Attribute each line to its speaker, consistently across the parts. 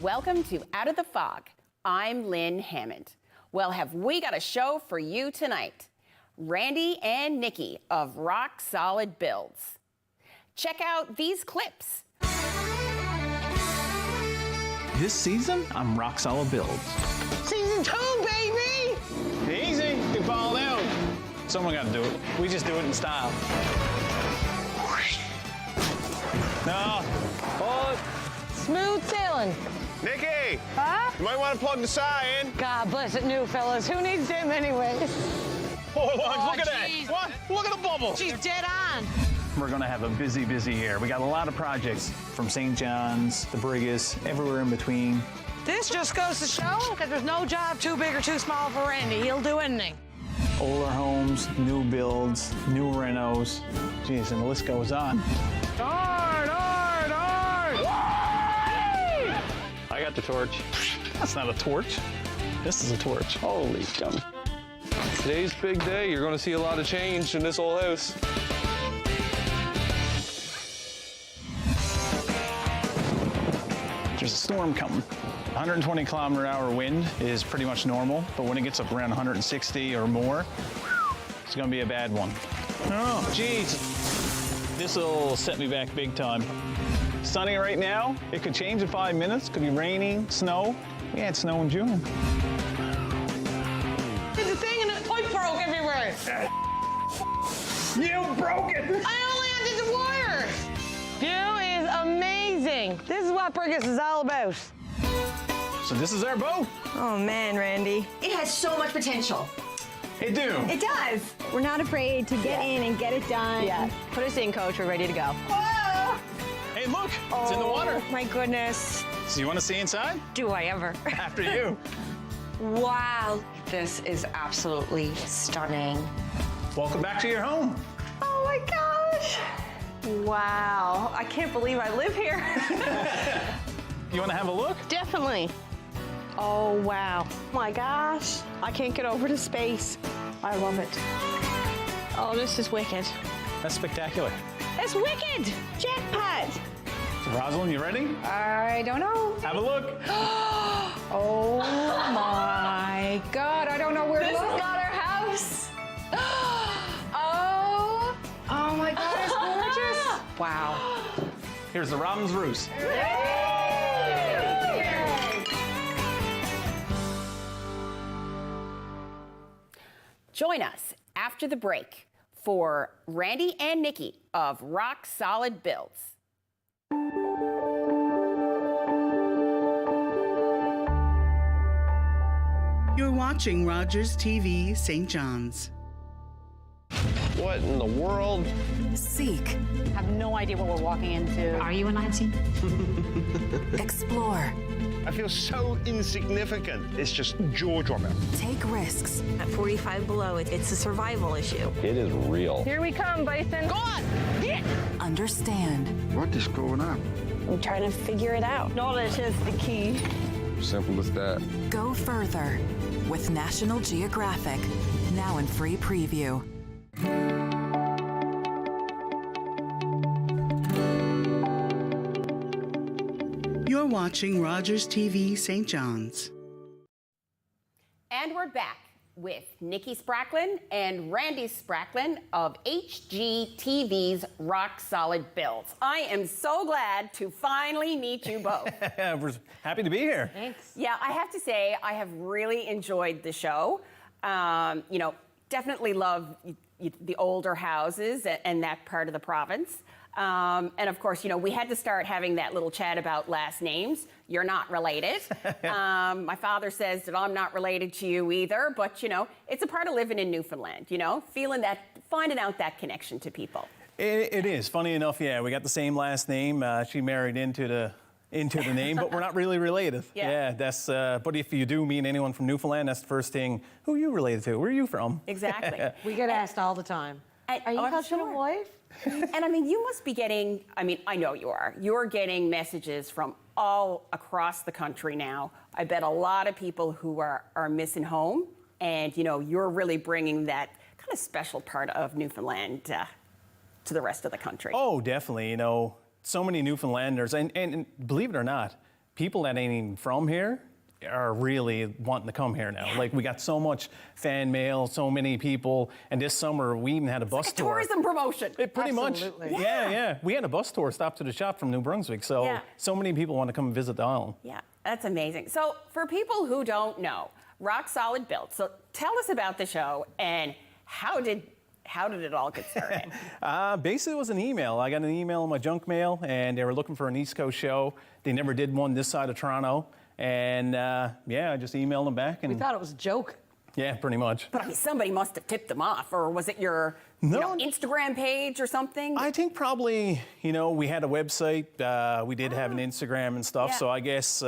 Speaker 1: Welcome to Out of the Fog. I'm Lynn Hammond. Well, have we got a show for you tonight? Randy and Nikki of Rock Solid Builds. Check out these clips.
Speaker 2: This season, I'm Rock Solid Builds.
Speaker 3: Season 2, baby!
Speaker 2: Easy, you fall out. Someone got to do it. We just do it in style. No.
Speaker 3: Oh. Smooth sailing.
Speaker 4: Nikki!
Speaker 3: Huh?
Speaker 4: You might want to plug the sign in.
Speaker 3: God bless it, new fellas. Who needs him anyways?
Speaker 4: Oh, look at
Speaker 3: geez.
Speaker 4: that. What? Look at the bubble.
Speaker 3: She's dead on.
Speaker 2: We're going to have a busy year. We got a lot of projects from St. John's, the Brigus, everywhere in between.
Speaker 3: This just goes to show that there's no job too big or too small for Randy. He'll do anything.
Speaker 2: Older homes, new builds, new renos. Geez, and the list goes on. I got the torch. That's not a torch. This is a torch. Holy gum.
Speaker 5: Today's big day. You're going to see a lot of change in this old house.
Speaker 2: There's a storm coming. 120-kilometer-hour wind is pretty much normal, but when it gets up around 160 or more, it's going to be a bad one. Oh, geez. This will set me back big time. Sunny right now. It could change in 5 minutes. Could be raining, snow. We had snow in June.
Speaker 3: There's a thing and the pipe broke everywhere.
Speaker 2: You broke it!
Speaker 3: I only undid the wires. View is amazing. This is what Brigus is all about.
Speaker 2: So this is our boat.
Speaker 6: Oh man, Randy.
Speaker 1: It has so much potential.
Speaker 2: Hey, do.
Speaker 6: It does. We're not afraid to get in and get it done.
Speaker 7: Yeah. Put us in, coach. We're ready to go.
Speaker 6: Whoa!
Speaker 2: Hey, look, it's in the water.
Speaker 6: Oh my goodness.
Speaker 2: So you want to see inside?
Speaker 7: Do I ever?
Speaker 2: After you.
Speaker 7: Wow. This is absolutely stunning.
Speaker 2: Welcome back to your home.
Speaker 7: Oh my gosh. Wow. I can't believe I live here.
Speaker 2: You want to have a look?
Speaker 7: Definitely. Oh, wow. My gosh. I can't get over to space. I love it. Oh, this is wicked.
Speaker 2: That's spectacular.
Speaker 7: It's wicked.
Speaker 6: Jackpot.
Speaker 2: So, Rosalind, you ready?
Speaker 6: I don't know.
Speaker 2: Have a look.
Speaker 6: Oh my God, I don't know where to look.
Speaker 7: This is not our house.
Speaker 6: Oh my God, it's gorgeous.
Speaker 7: Wow.
Speaker 2: Here's the Robin's Roost.
Speaker 1: Join us after the break for Randy and Nikki of Rock Solid Builds.
Speaker 8: You're watching Rogers TV St. John's.
Speaker 4: What in the world?
Speaker 9: Seek.
Speaker 7: I have no idea what we're walking into.
Speaker 9: Are you a Nazi? Explore.
Speaker 4: I feel so insignificant. It's just jaw-dropping.
Speaker 9: Take risks.
Speaker 7: At 45 below, it's a survival issue.
Speaker 5: It is real.
Speaker 3: Here we come, Bison. Go on.
Speaker 9: Understand.
Speaker 10: What is going on?
Speaker 7: I'm trying to figure it out. Knowledge is the key.
Speaker 5: Simple as that.
Speaker 9: Go further with National Geographic. Now in free preview.
Speaker 8: You're watching Rogers TV St. John's.
Speaker 1: And we're back with Nikki Spracklin and Randy Spracklin of HGTV's Rock Solid Builds. I am so glad to finally meet you both.
Speaker 2: We're happy to be here.
Speaker 7: Thanks.
Speaker 1: Yeah, I have to say, I have really enjoyed the show. Definitely love the older houses and that part of the province. And of course, we had to start having that little chat about last names. You're not related. My father says that I'm not related to you either, but it's a part of living in Newfoundland, finding out that connection to people.
Speaker 2: It is. Funny enough, yeah, we got the same last name. She married into the name, but we're not really related.
Speaker 1: Yeah.
Speaker 2: That's, but if you do meet anyone from Newfoundland, that's the first thing. Who are you related to? Where are you from?
Speaker 1: Exactly.
Speaker 3: We get asked all the time.
Speaker 7: Are you husband and wife?
Speaker 1: And you must be getting, I know you are. You're getting messages from all across the country now. I bet a lot of people who are missing home, and you're really bringing that kind of special part of Newfoundland to the rest of the country.
Speaker 2: Oh, definitely. So many Newfoundlanders, and believe it or not, people that ain't even from here are really wanting to come here now. Like, we got so much fan mail, so many people, and this summer we even had a bus
Speaker 1: Like a
Speaker 2: tour.
Speaker 1: tourism promotion.
Speaker 2: Pretty
Speaker 3: Absolutely.
Speaker 2: much. Yeah. We had a bus tour stop to the shop from New Brunswick, so so many people want to come and visit the island.
Speaker 1: Yeah, that's amazing. So for people who don't know, Rock Solid Built. So tell us about the show and how did it all get started?
Speaker 2: Basically, it was an email. I got an email in my junk mail, and they were looking for an East Coast show. They never did one this side of Toronto. And I just emailed them back. And
Speaker 3: We thought it was a joke.
Speaker 2: yeah, pretty much.
Speaker 1: But I mean, somebody must have tipped them off, or was it your Instagram page or something?
Speaker 2: I think probably, we had a website. We did have an Instagram and stuff.
Speaker 1: Yeah.
Speaker 2: So I guess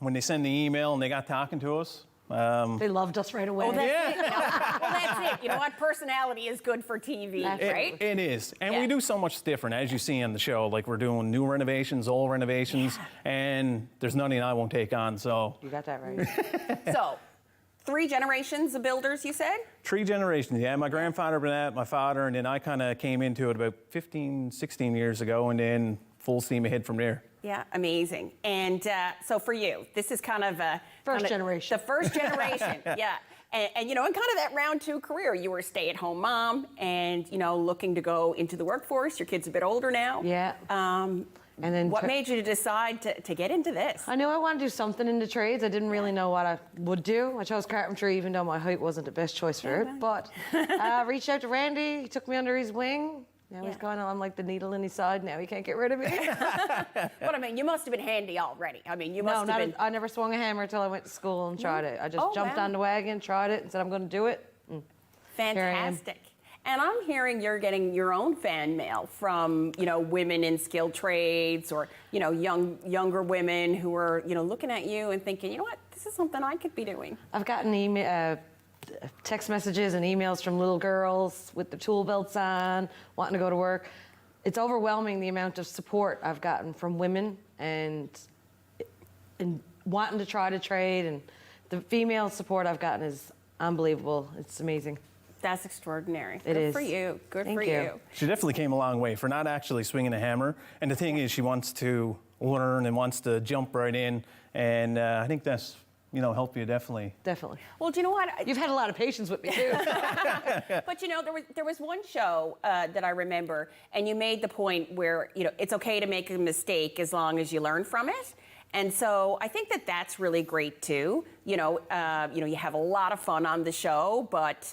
Speaker 2: when they send the email and they got talking to us,
Speaker 3: They loved us right away.
Speaker 1: Well, that's it. You know what? Personality is good for TV, right?
Speaker 2: It is. And
Speaker 1: Yeah.
Speaker 2: we do so much different, as you see on the show. Like, we're doing new renovations, old renovations, and there's nothing I won't take on. So
Speaker 3: You got that right.
Speaker 1: So, 3 generations of builders, you said?
Speaker 2: 3 generations, yeah. My grandfather, Burnett, my father, and then I kind of came into it about 15, 16 years ago, and then full steam ahead from there.
Speaker 1: Yeah, amazing. And so for you, this is kind of a...
Speaker 3: First generation.
Speaker 1: The first generation, yeah. And in kind of that round 2 career, you were a stay-at-home mom and, looking to go into the workforce. Your kid's a bit older now.
Speaker 3: Yeah. And then
Speaker 1: What made you decide to get into this?
Speaker 3: I knew I wanted to do something in the trades. I didn't really know what I would do. I chose carpentry, even though my height wasn't the best choice for it. But I reached out to Randy. He took me under his wing. Now he's going on like the needle in his side. Now he can't get rid of me.
Speaker 1: But I mean, you must have been handy already. I mean, you must have been...
Speaker 3: I never swung a hammer until I went to school and tried it. I just jumped on the wagon, tried it, and said I'm going to do it.
Speaker 1: Fantastic. And I'm hearing you're getting your own fan mail from, women in skilled trades or, younger women who are, looking at you and thinking, you know what, this is something I could be doing.
Speaker 3: I've gotten email, text messages and emails from little girls with the tool belts on, wanting to go to work. It's overwhelming the amount of support I've gotten from women and wanting to try to trade, and the female support I've gotten is unbelievable. It's amazing.
Speaker 1: That's extraordinary.
Speaker 3: It
Speaker 1: Good
Speaker 3: is.
Speaker 1: for you. Good
Speaker 3: Thank
Speaker 1: for
Speaker 3: you.
Speaker 1: you.
Speaker 2: She definitely came a long way for not actually swinging a hammer. And the thing is, she wants to learn and wants to jump right in. And I think that's, helped you definitely.
Speaker 3: Definitely.
Speaker 1: Well, do you know what?
Speaker 3: You've had a lot of patience with me too.
Speaker 1: But there was one show that I remember, and you made the point where it's okay to make a mistake as long as you learn from it. And so I think that's really great too. You have a lot of fun on the show, but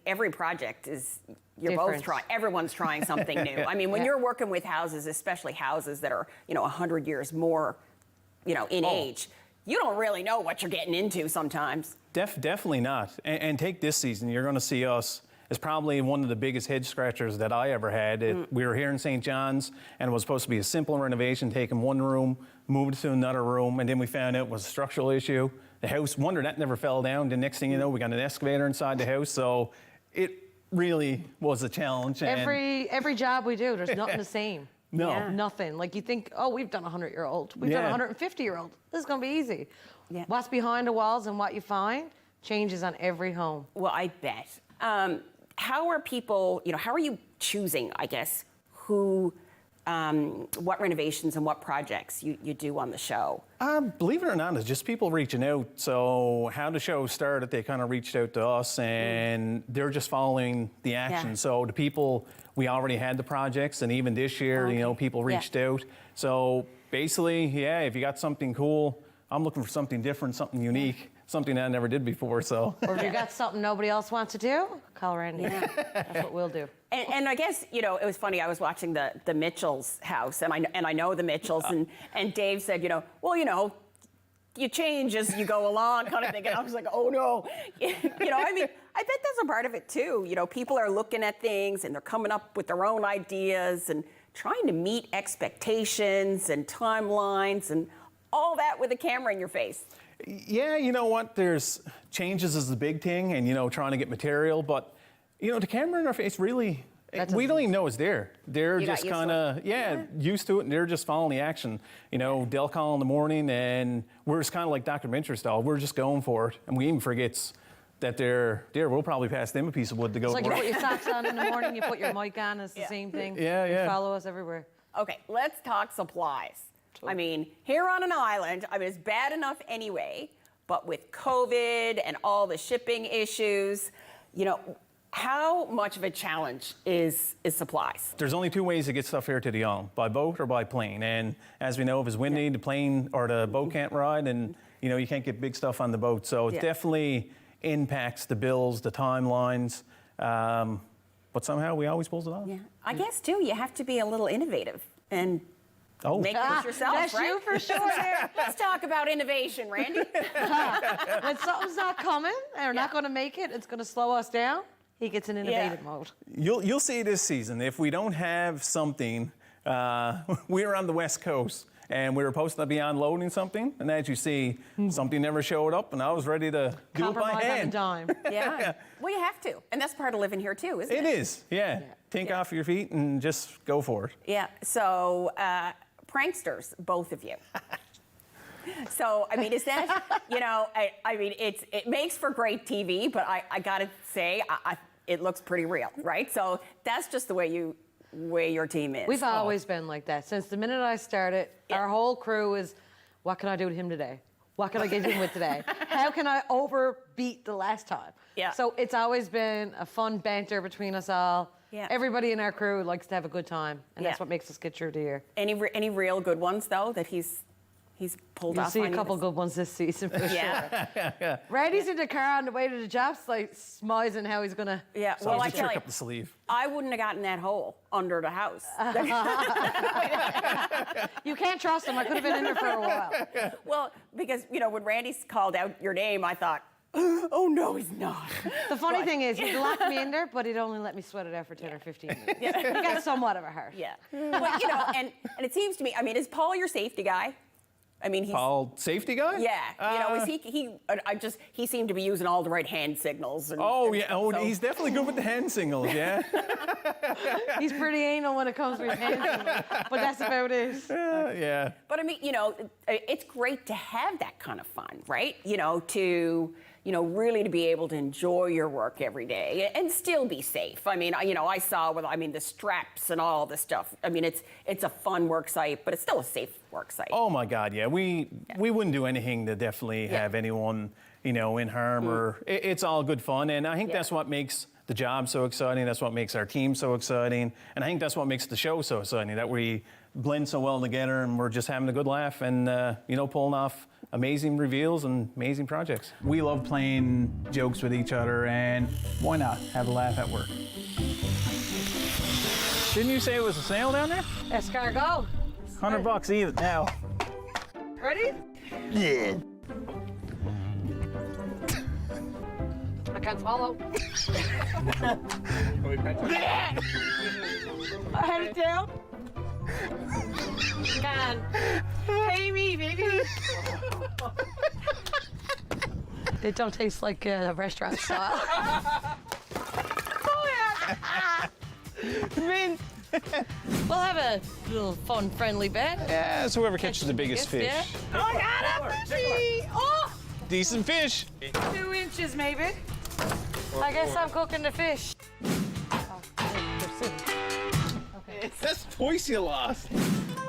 Speaker 1: every project is
Speaker 3: Different.
Speaker 1: everyone's trying something new. I mean, when you're working with houses, especially houses that are 100 years more, in age, you don't really know what you're getting into sometimes.
Speaker 2: Definitely not. And take this season, you're going to see us as probably one of the biggest head scratchers that I ever had. We were here in St. John's, and it was supposed to be a simple renovation, taking one room, moving it to another room, and then we found out it was a structural issue. The house, wonder that never fell down. The next thing you know, we got an excavator inside the house. So it really was a challenge. And
Speaker 3: Every job we do, there's nothing the same.
Speaker 2: No.
Speaker 1: Yeah.
Speaker 3: Nothing. Like you think, oh, we've done a 100-year-old. We've done a 150-year-old. This is going to be easy.
Speaker 1: Yeah.
Speaker 3: What's behind the walls and what you find changes on every home.
Speaker 1: Well, I bet. How are people, how are you choosing, I guess, what renovations and what projects you do on the show?
Speaker 2: Believe it or not, it's just people reaching out. So how the show started, they kind of reached out to us, and they're just following the action.
Speaker 1: Yeah.
Speaker 2: So the people, we already had the projects, and even this year, people reached out. So basically, if you got something cool, I'm looking for something different, something unique, something that I never did before. So.
Speaker 3: Or if you got something nobody else wants to do, call Randy. That's what we'll do.
Speaker 1: And I guess, it was funny, I was watching the Mitchells' house, and I know the Mitchells, and Dave said, you change as you go along, kind of thing. And I was like, oh no. I bet that's a part of it too. People are looking at things and they're coming up with their own ideas and trying to meet expectations and timelines and all that with a camera in your face.
Speaker 2: Yeah, you know what? There's changes is the big thing, and trying to get material, but the camera in our face really, we don't even know it's there. They're just kind of used to it, and they're just following the action. They'll call in the morning, and we're just kind of like documentary style. We're just going for it, and we even forget that they're there. We'll probably pass them a piece of wood to go.
Speaker 3: It's like
Speaker 2: to
Speaker 3: you
Speaker 2: work.
Speaker 3: put your socks on in the morning, you put your mic on. It's the same thing.
Speaker 2: Yeah.
Speaker 3: You follow us everywhere.
Speaker 1: Okay, let's talk supplies. I mean, here on an island, I mean, it's bad enough anyway, but with COVID and all the shipping issues, you know, how much of a challenge is supplies?
Speaker 2: There's only two ways to get stuff here to the island, by boat or by plane. And as we know, if it's windy, the plane or the boat can't ride, and you know, you can't get big stuff on the boat. So it definitely impacts the bills, the timelines. But somehow we always pulls it off.
Speaker 1: Yeah, I guess too, you have to be a little innovative and make it yourself,
Speaker 3: That's
Speaker 1: right?
Speaker 3: you for sure.
Speaker 1: Let's talk about innovation, Randy.
Speaker 3: When something's not coming or not going to make it, it's going to slow us down. He gets in innovative mode.
Speaker 2: You'll see this season, if we don't have something, we were on the West Coast and we were supposed to be unloading something, and as you see, something never showed up, and I was ready to do it by
Speaker 3: Compromise on a
Speaker 2: hand.
Speaker 3: dime.
Speaker 1: Yeah. Well, you have to. And that's part of living here too, isn't it?
Speaker 2: It is, yeah. Think off your feet and just go for it.
Speaker 1: Yeah. So, pranksters, both of you. So, I mean, is that, you know, I mean, it makes for great TV, but I gotta say, it looks pretty real, right? So that's just the way your team is.
Speaker 3: We've always been like that. Since the minute I started, our whole crew is, what can I do to him today? What can I get him with today? How can I overbeat the last time?
Speaker 1: Yeah.
Speaker 3: So it's always been a fun banter between us all.
Speaker 1: Yeah.
Speaker 3: Everybody in our crew likes to have a good time, and that's what makes us get through the year.
Speaker 1: Any real good ones, though, that he's pulled
Speaker 3: You'll
Speaker 1: off
Speaker 3: see
Speaker 1: on
Speaker 3: a
Speaker 1: you
Speaker 3: couple
Speaker 1: this-
Speaker 3: good ones this season for
Speaker 1: Yeah.
Speaker 3: sure. Randy's in the car on the way to the job site, smizing how he's gonna.
Speaker 1: Yeah.
Speaker 2: So
Speaker 1: Well,
Speaker 2: it's
Speaker 1: I
Speaker 2: a
Speaker 1: tell
Speaker 2: trick
Speaker 1: you,
Speaker 2: up the sleeve.
Speaker 1: I wouldn't have gotten that hole under the house.
Speaker 3: You can't trust him. I could have been in there for a while.
Speaker 1: Well, because, you know, when Randy called out your name, I thought, oh, no, he's not.
Speaker 3: The funny thing is, he'd lock me in there, but he'd only let me sweat it out for 10 or 15 minutes. He got somewhat of a heart.
Speaker 1: Yeah. Well, you know, and it seems to me, I mean, is Paul your safety guy? I mean, he's...
Speaker 2: Paul, safety guy?
Speaker 1: Yeah. You know, is he seemed to be using all the right hand signals. And,
Speaker 2: Oh,
Speaker 1: and
Speaker 2: yeah.
Speaker 1: stuff,
Speaker 2: Oh,
Speaker 1: so-
Speaker 2: he's definitely good with the hand signals, yeah.
Speaker 3: He's pretty anal when it comes to his hands, but that's about it.
Speaker 2: Yeah.
Speaker 1: But I mean, you know, it's great to have that kind of fun, right? You know, to, you know, really to be able to enjoy your work every day and still be safe. I mean, you know, I saw the straps and all this stuff. I mean, it's a fun work site, but it's still a safe work site.
Speaker 2: Oh my God, yeah. We wouldn't do anything to definitely have anyone, you know, in harm or it's all good fun. And I think that's what makes the job so exciting. That's what makes our team so exciting. And I think that's what makes the show so exciting, that we blend so well together and we're just having a good laugh and, you know, pulling off amazing reveals and amazing projects.
Speaker 10: We love playing jokes with each other, and why not have a laugh at work?
Speaker 2: Didn't you say it was a sale down there?
Speaker 3: Escargot.
Speaker 2: $100 even now.
Speaker 3: Ready?
Speaker 4: Yeah.
Speaker 3: I can't swallow. I had it down. Can. Pay me, baby. They don't taste like a restaurant style. Mint. We'll have a little fun, friendly bet.
Speaker 2: Yeah, it's whoever catches the biggest fish.
Speaker 3: Yeah. Oh, I got a fishy! Oh!
Speaker 2: Decent fish.
Speaker 3: 2 inches, maybe. I guess I'm cooking the fish.
Speaker 2: That's twice you lost.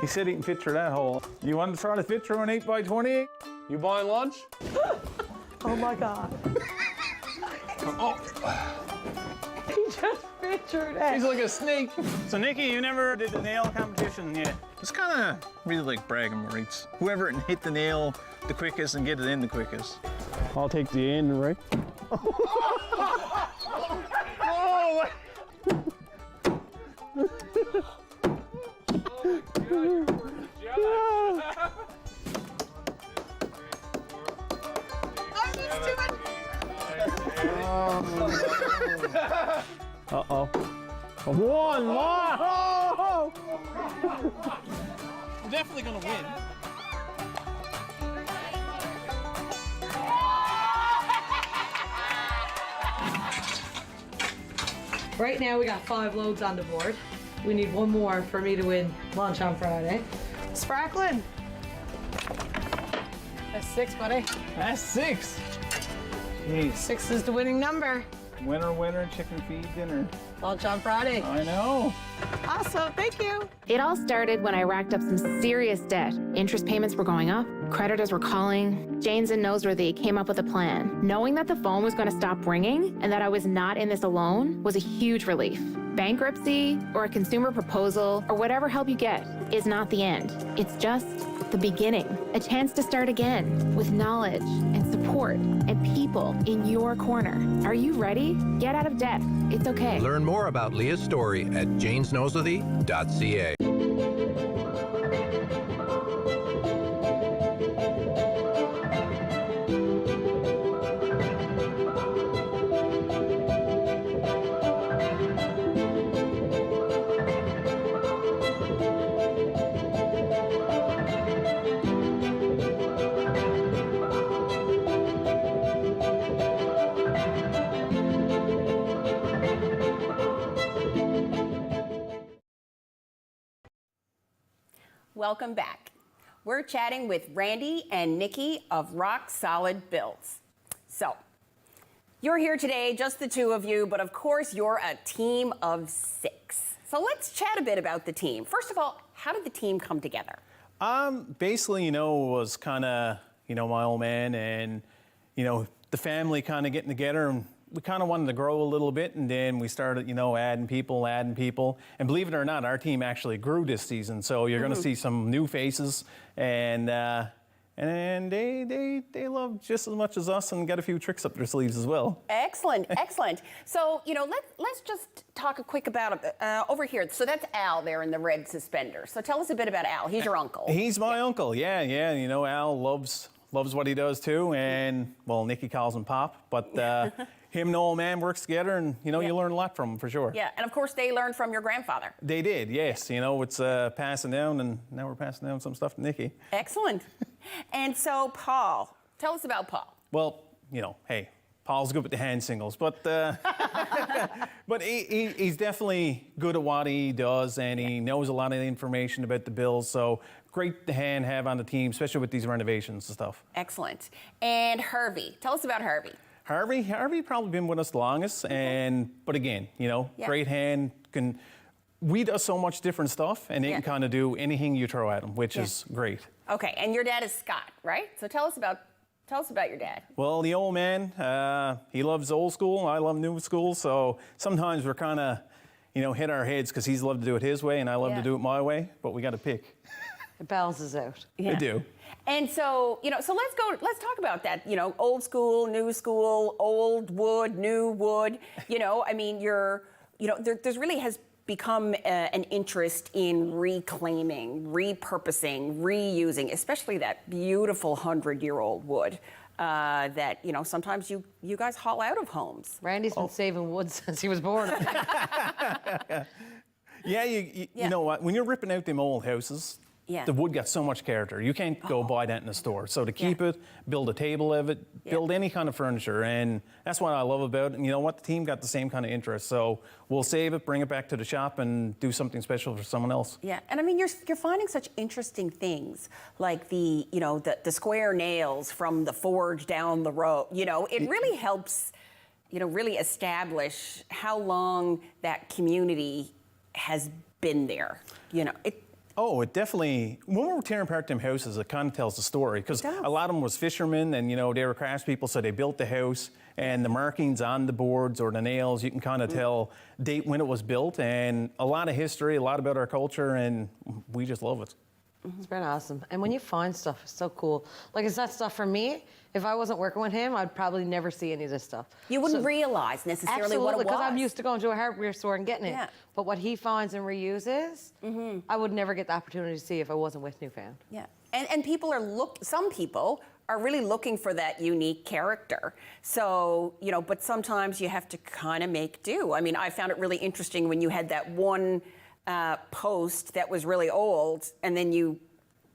Speaker 2: He said he can fit through that hole. You want to try to fit through an 8x20?
Speaker 5: You buying lunch?
Speaker 3: Oh my God. He just fit through that.
Speaker 2: He's like a snake. So Nikki, you never did the nail competition yet. It's kind of really like bragging rights. Whoever can hit the nail the quickest and get it in the quickest.
Speaker 10: I'll take the end, right?
Speaker 2: Oh!
Speaker 10: Uh-oh. One! Oh!
Speaker 2: I'm definitely gonna win.
Speaker 3: Right now we got 5 loads on the board. We need 1 more for me to win lunch on Friday. Spracklin. That's 6, buddy.
Speaker 2: That's 6.
Speaker 3: 6 is the winning number.
Speaker 10: Winner, chicken feed dinner.
Speaker 3: Lunch on Friday.
Speaker 10: I know.
Speaker 7: Awesome, thank you.
Speaker 11: It all started when I racked up some serious debt. Interest payments were going up, creditors were calling. Janes and Noseworthy came up with a plan. Knowing that the phone was going to stop ringing and that I was not in this alone was a huge relief. Bankruptcy or a consumer proposal or whatever help you get is not the end. It's just the beginning. A chance to start again with knowledge and support and people in your corner. Are you ready? Get out of debt. It's okay.
Speaker 12: Learn more about Leah's story at janesnoseworthy.ca.
Speaker 1: Welcome back. We're chatting with Randy and Nikki of Rock Solid Builds. So, you're here today, just the two of you, but of course you're a team of 6. So let's chat a bit about the team. First of all, how did the team come together?
Speaker 2: Basically, it was kind of, my old man and, the family kind of getting together, and we kind of wanted to grow a little bit, and then we started, adding people. And believe it or not, our team actually grew this season. So you're going to see some new faces, and they love just as much as us and got a few tricks up their sleeves as well.
Speaker 1: Excellent, excellent. So, let's just talk a quick about over here. So that's Al there in the red suspender. So tell us a bit about Al. He's your uncle.
Speaker 2: He's my uncle, yeah. Al loves what he does too, and, well, Nikki calls him Pop, but him and old man works together, and, you learn a lot from him, for sure.
Speaker 1: Yeah, and of course they learned from your grandfather.
Speaker 2: They did, yes. It's passing down, and now we're passing down some stuff to Nikki.
Speaker 1: Excellent. And so, Paul, tell us about Paul.
Speaker 2: Well, hey, Paul's good with the hand singles, but but he's definitely good at what he does, and he knows a lot of the information about the bills, so great to have on the team, especially with these renovations and stuff.
Speaker 1: Excellent. And Harvey, tell us about Harvey.
Speaker 2: Harvey probably been with us the longest, but again, great hand. We do so much different stuff, and they can kind of do anything you throw at him, which is great.
Speaker 1: Okay, and your dad is Scott, right? So tell us about your dad.
Speaker 2: Well, the old man, he loves old school. I love new school. So sometimes we're kind of, hit our heads because he's loved to do it his way, and I love to do it my way. But we got to pick.
Speaker 3: It balances out.
Speaker 2: Yeah. They do.
Speaker 1: And so, so let's talk about that, old school, new school, old wood, new wood. There's really has become an interest in reclaiming, repurposing, reusing, especially that beautiful 100-year-old wood that, sometimes you guys haul out of homes.
Speaker 3: Randy's been saving wood since he was born.
Speaker 2: Yeah, you know what? When you're ripping out them old houses, the wood got so much character. You can't go buy that in the store. So to keep it, build a table of it, build any kind of furniture, and that's what I love about it. And you know what? The team got the same kind of interest. So we'll save it, bring it back to the shop, and do something special for someone else.
Speaker 1: Yeah, and I mean, you're finding such interesting things, like the square nails from the forge down the road. It really helps, really establish how long that community has been there.
Speaker 2: Oh, it definitely, when we were tearing apart them houses, it kind of tells the story, because a lot of them was fishermen, and they were craftspeople, so they built the house, and the markings on the boards or the nails, you can kind of tell date when it was built, and a lot of history, a lot about our culture, and we just love it.
Speaker 3: It's been awesome. And when you find stuff, it's so cool. Like, it's that stuff for me. If I wasn't working with him, I'd probably never see any of this stuff.
Speaker 1: You wouldn't realize necessarily what it was.
Speaker 3: Because I'm used to going to a hardware store and getting it. But what he finds and reuses, I would never get the opportunity to see if I wasn't with Newfound.
Speaker 1: Yeah, and people some people are really looking for that unique character. So, but sometimes you have to kind of make do. I mean, I found it really interesting when you had that one post that was really old, and then you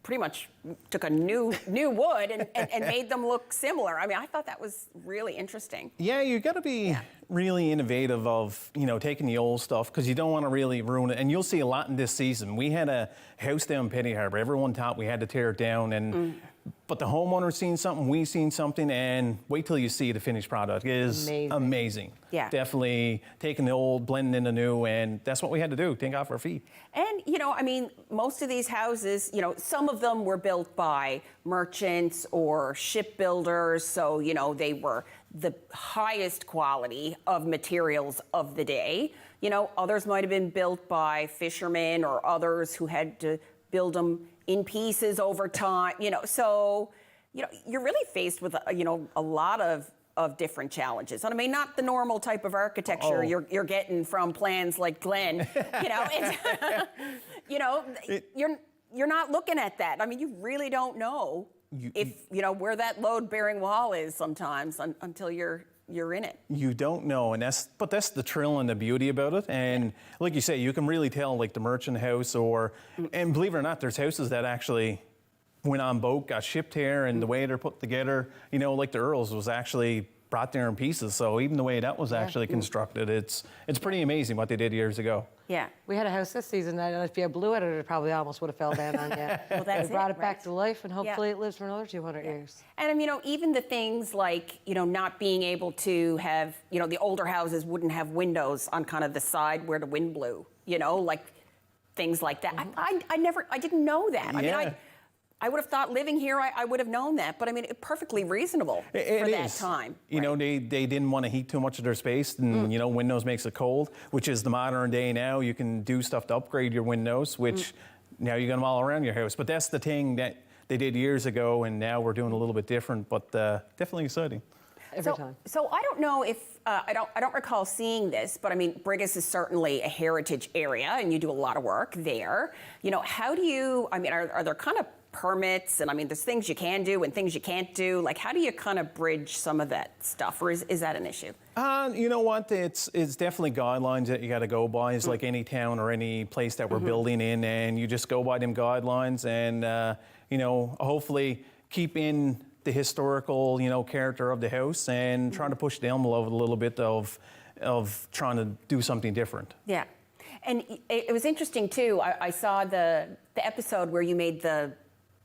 Speaker 1: pretty much took a new wood and made them look similar. I mean, I thought that was really interesting.
Speaker 2: Yeah, you got to be really innovative of, taking the old stuff, because you don't want to really ruin it. And you'll see a lot in this season. We had a house down in Petty Harbour. Everyone thought we had to tear it down, and
Speaker 10: But the homeowner's seen something, we've seen something, and wait till you see the finished product. It is amazing.
Speaker 1: Yeah.
Speaker 10: Definitely taking the old, blending in the new, and that's what we had to do, take off our feet.
Speaker 1: And, you know, I mean, most of these houses, you know, some of them were built by merchants or shipbuilders, so, you know, they were the highest quality of materials of the day. You know, others might have been built by fishermen or others who had to build them in pieces over time, you know, so, you know, you're really faced with, you know, a lot of different challenges. And I mean, not the normal type of architecture you're getting from plans like Glenn, you know, it's, you know, you're not looking at that. I mean, you really don't know if, you know, where that load-bearing wall is sometimes until you're in it.
Speaker 10: You don't know, and that's the thrill and the beauty about it. And like you say, you can really tell, like the merchant house, and believe it or not, there's houses that actually went on boat, got shipped here, and the way they're put together, you know, like the Earls was actually brought there in pieces. So even the way that was actually constructed, it's pretty amazing what they did years ago.
Speaker 3: Yeah. We had a house this season that if you blew at it, it probably almost would have fell down on you.
Speaker 1: Well, that's
Speaker 3: they brought it
Speaker 1: right?
Speaker 3: back to life, and hopefully it lives for another 200 years.
Speaker 1: And, you know, even the things like, you know, not being able to have, you know, the older houses wouldn't have windows on kind of the side where the wind blew, you know, like things like that. I didn't know that. I mean, I would have thought living here, I would have known that, but I mean, perfectly reasonable for that time.
Speaker 10: You know, they didn't want to heat too much of their space, and you know, windows makes it cold, which is the modern day now. You can do stuff to upgrade your windows, which now you got them all around your house. But that's the thing that they did years ago, and now we're doing a little bit different, but definitely exciting.
Speaker 3: Every time.
Speaker 1: So I don't know if I don't recall seeing this, but I mean, Brigus is certainly a heritage area, and you do a lot of work there. You know, how do you? I mean, are there kind of permits, and I mean, there's things you can do and things you can't do. Like, how do you kind of bridge some of that stuff, or is that an issue?
Speaker 10: You know what? It's definitely guidelines that you got to go by. It's like any town or any place that we're building in, and you just go by them guidelines, and you know, hopefully keep in the historical, you know, character of the house, and trying to push the envelope a little bit of trying to do something different.
Speaker 1: Yeah, and it was interesting too. I saw the episode where you made the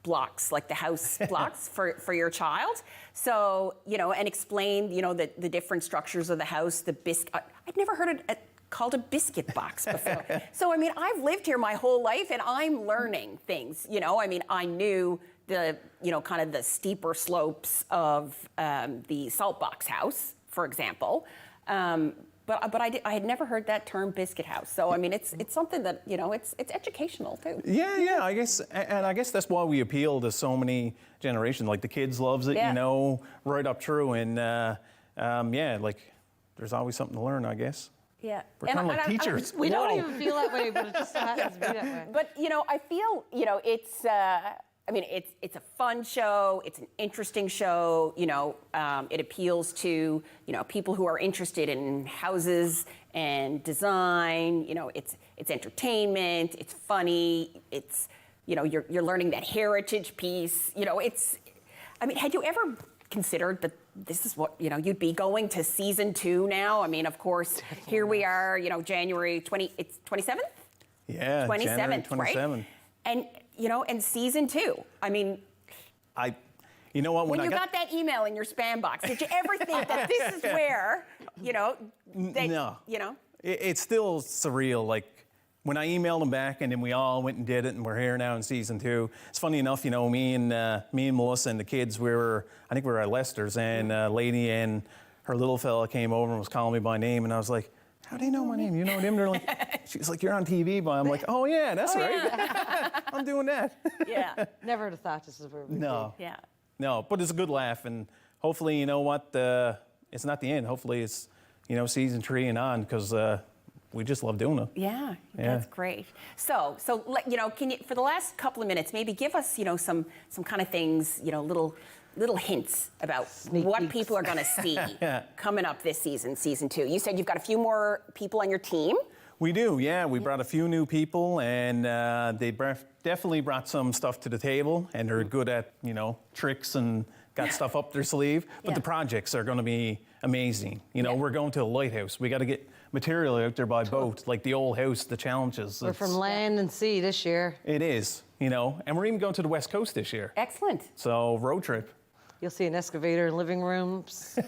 Speaker 1: blocks, like the house blocks for your child. So, you know, and explained, you know, the different structures of the house, the biscuit. I'd never heard it called a biscuit box before. So, I mean, I've lived here my whole life, and I'm learning things, you know. I mean, I knew the, you know, kind of the steeper slopes of the salt box house, for example. But I had never heard that term, biscuit house. So I mean, it's something that, you know, it's educational too.
Speaker 10: Yeah. I guess that's why we appeal to so many generations. Like the kids loves it, you know, right up through, and like there's always something to learn, I guess.
Speaker 1: Yeah,
Speaker 10: we're kind of like teachers.
Speaker 3: We don't even feel that way, but it just happens to be that way.
Speaker 1: But you know, I feel, you know, it's. I mean, it's a fun show. It's an interesting show. You know, it appeals to, you know, people who are interested in houses and design. You know, it's entertainment. It's funny. It's, you know, you're learning that heritage piece. You know, it's. I mean, had you ever considered that this is what, you know, you'd be going to season 2 now? I mean, of course, here we are. You know, January 27th.
Speaker 10: Yeah,
Speaker 1: 27th, right? And you know, and season 2. I mean,
Speaker 10: you know what?
Speaker 1: When you got that email in your spam box, did you ever think that this is where, you know,
Speaker 10: no,
Speaker 1: you know?
Speaker 10: It's still surreal. Like when I emailed them back, and then we all went and did it, and we're here now in season 2. It's funny enough, you know, me and Melissa and the kids, I think we were at Lester's, and a lady and her little fella came over and was calling me by name, and I was like, how do you know my name? You know them? They're like, she's like, you're on TV, but I'm like, oh yeah, that's right. Yeah. I'm doing that.
Speaker 1: Yeah.
Speaker 3: Never would have thought this is where we'd
Speaker 10: No.
Speaker 3: be.
Speaker 1: Yeah.
Speaker 10: No, but it's a good laugh, and hopefully, you know what, it's not the end. Hopefully it's, you know, season 3 and on, because we just love doing it.
Speaker 1: Yeah, that's great. So you know, can you, for the last couple of minutes, maybe give us, you know, some kind of things, you know, little hints about what people are going to see coming up this season 2. You said you've got a few more people on your team.
Speaker 10: We do, yeah. We brought a few new people, and they definitely brought some stuff to the table, and they're good at, you know, tricks and got stuff up their sleeve. But the projects are going to be amazing. You know, we're going to a lighthouse. We got to get material out there by boat, like the old house, the challenges.
Speaker 3: We're from land and sea this year.
Speaker 10: It is. you know, and we're even going to the West Coast this year.
Speaker 1: Excellent.
Speaker 10: So road trip.
Speaker 3: You'll see an excavator in living rooms.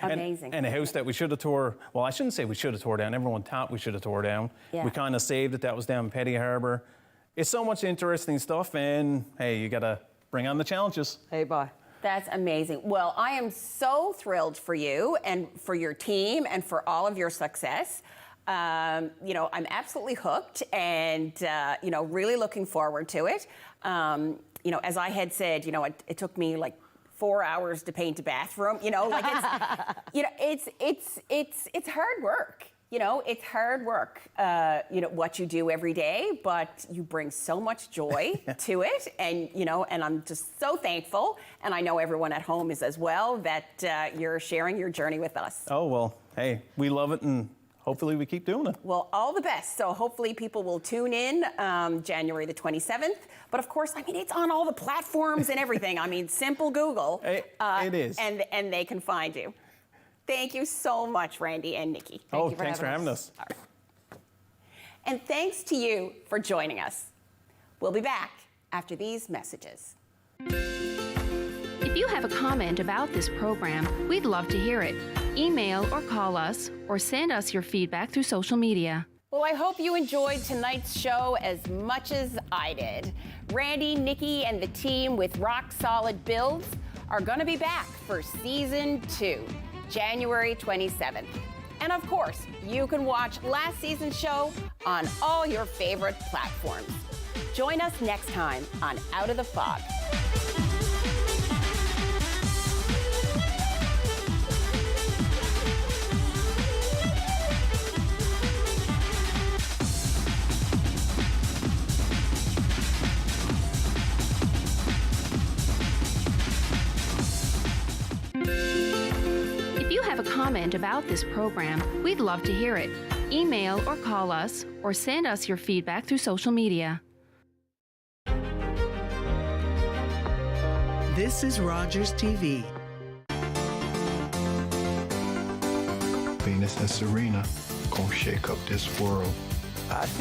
Speaker 1: Amazing.
Speaker 10: And a house that we should have tore, well, I shouldn't say we should have tore down. Everyone thought we should have tore down.
Speaker 1: Yeah.
Speaker 10: We kind of saved it. That was down in Petty Harbour. It's so much interesting stuff, and hey, you got to bring on the challenges.
Speaker 3: Hey, bye.
Speaker 1: That's amazing. Well, I am so thrilled for you and for your team and for all of your success. You know, I'm absolutely hooked and, you know, really looking forward to it. You know, as I had said, you know, it took me like 4 hours to paint a bathroom, you know, like it's, you know, it's hard work. You know, it's hard work, you know, what you do every day, but you bring so much joy to it. And, you know, and I'm just so thankful. And I know everyone at home is as well, that you're sharing your journey with us.
Speaker 10: Oh, well, hey, we love it, and hopefully we keep doing it.
Speaker 1: Well, all the best. So hopefully people will tune in January the 27th. But of course, I mean, it's on all the platforms and everything. I mean, simple Google.
Speaker 10: It is.
Speaker 1: And they can find you. Thank you so much, Randy and Nikki.
Speaker 10: Thanks for having us.
Speaker 1: All right. And thanks to you for joining us. We'll be back after these messages.
Speaker 11: If you have a comment about this program, we'd love to hear it. Email or call us, or send us your feedback through social media.
Speaker 1: Well, I hope you enjoyed tonight's show as much as I did. Randy, Nikki, and the team with Rock Solid Builds are going to be back for season 2. January 27th. And of course, you can watch last season's show on all your favorite platforms. Join us next time on Out of the Fog.
Speaker 11: Have a comment about this program, we'd love to hear it. Email or call us, or send us your feedback through social media.
Speaker 8: This is Rogers TV.
Speaker 12: Venus and Serena gonna shake up this world.
Speaker 10: I think